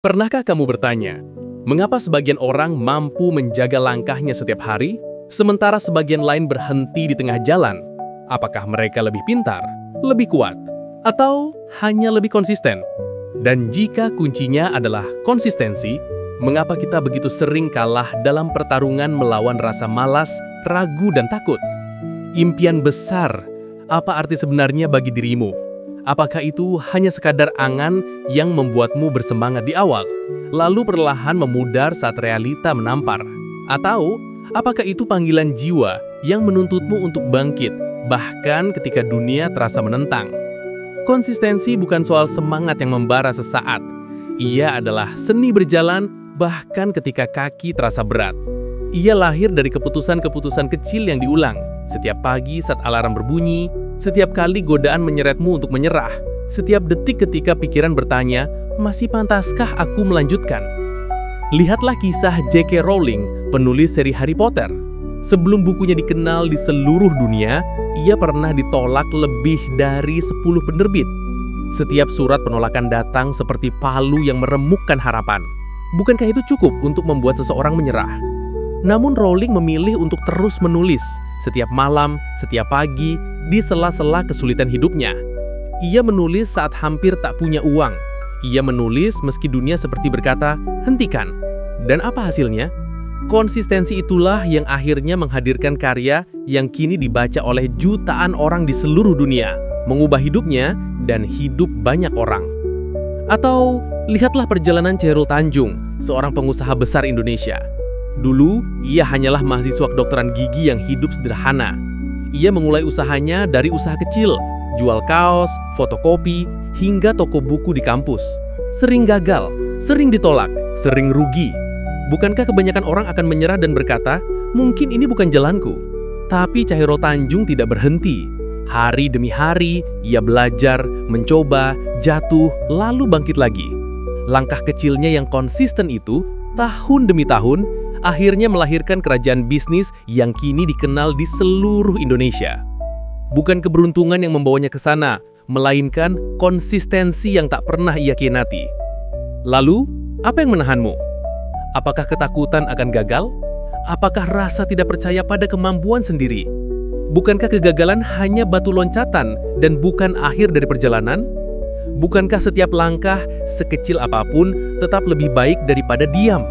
Pernahkah kamu bertanya, mengapa sebagian orang mampu menjaga langkahnya setiap hari, sementara sebagian lain berhenti di tengah jalan? Apakah mereka lebih pintar, lebih kuat, atau hanya lebih konsisten? Dan jika kuncinya adalah konsistensi, mengapa kita begitu sering kalah dalam pertarungan melawan rasa malas, ragu, dan takut? Impian besar, apa arti sebenarnya bagi dirimu? Apakah itu hanya sekadar angan yang membuatmu bersemangat di awal, lalu perlahan memudar saat realita menampar? Atau, apakah itu panggilan jiwa yang menuntutmu untuk bangkit, bahkan ketika dunia terasa menentang? Konsistensi bukan soal semangat yang membara sesaat. Ia adalah seni berjalan bahkan ketika kaki terasa berat. Ia lahir dari keputusan-keputusan kecil yang diulang setiap pagi saat alarm berbunyi, setiap kali godaan menyeretmu untuk menyerah, setiap detik ketika pikiran bertanya, masih pantaskah aku melanjutkan? Lihatlah kisah J.K. Rowling, penulis seri Harry Potter. Sebelum bukunya dikenal di seluruh dunia, ia pernah ditolak lebih dari 10 penerbit. Setiap surat penolakan datang seperti palu yang meremukkan harapan. Bukankah itu cukup untuk membuat seseorang menyerah? Namun Rowling memilih untuk terus menulis, setiap malam, setiap pagi, di sela-sela kesulitan hidupnya. Ia menulis saat hampir tak punya uang. Ia menulis meski dunia seperti berkata, hentikan. Dan apa hasilnya? Konsistensi itulah yang akhirnya menghadirkan karya yang kini dibaca oleh jutaan orang di seluruh dunia, mengubah hidupnya dan hidup banyak orang. Atau, lihatlah perjalanan Chairul Tanjung, seorang pengusaha besar Indonesia. Dulu, ia hanyalah mahasiswa kedokteran gigi yang hidup sederhana. Ia memulai usahanya dari usaha kecil, jual kaos, fotokopi, hingga toko buku di kampus. Sering gagal, sering ditolak, sering rugi. Bukankah kebanyakan orang akan menyerah dan berkata, mungkin ini bukan jalanku? Tapi Chairul Tanjung tidak berhenti. Hari demi hari, ia belajar, mencoba, jatuh, lalu bangkit lagi. Langkah kecilnya yang konsisten itu, tahun demi tahun, akhirnya melahirkan kerajaan bisnis yang kini dikenal di seluruh Indonesia. Bukan keberuntungan yang membawanya ke sana, melainkan konsistensi yang tak pernah ia khianati. Lalu, apa yang menahanmu? Apakah ketakutan akan gagal? Apakah rasa tidak percaya pada kemampuan sendiri? Bukankah kegagalan hanya batu loncatan dan bukan akhir dari perjalanan? Bukankah setiap langkah, sekecil apapun, tetap lebih baik daripada diam?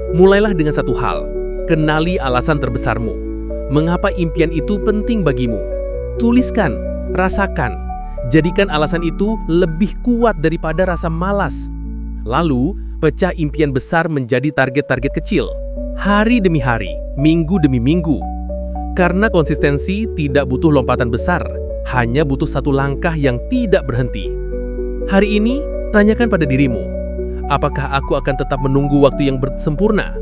Mulailah dengan satu hal, kenali alasan terbesarmu. Mengapa impian itu penting bagimu? Tuliskan, rasakan, jadikan alasan itu lebih kuat daripada rasa malas. Lalu, pecah impian besar menjadi target-target kecil, hari demi hari, minggu demi minggu. Karena konsistensi tidak butuh lompatan besar, hanya butuh satu langkah yang tidak berhenti. Hari ini, tanyakan pada dirimu, apakah aku akan tetap menunggu waktu yang sempurna?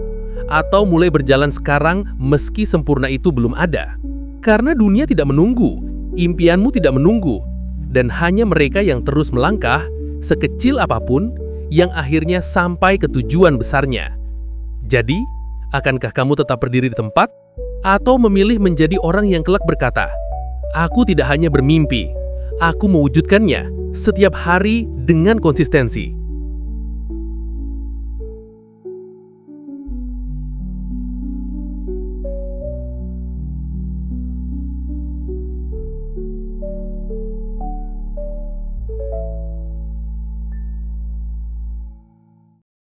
Atau mulai berjalan sekarang meski sempurna itu belum ada? Karena dunia tidak menunggu, impianmu tidak menunggu, dan hanya mereka yang terus melangkah, sekecil apapun, yang akhirnya sampai ke tujuan besarnya. Jadi, akankah kamu tetap berdiri di tempat? Atau memilih menjadi orang yang kelak berkata, aku tidak hanya bermimpi, aku mewujudkannya setiap hari dengan konsistensi.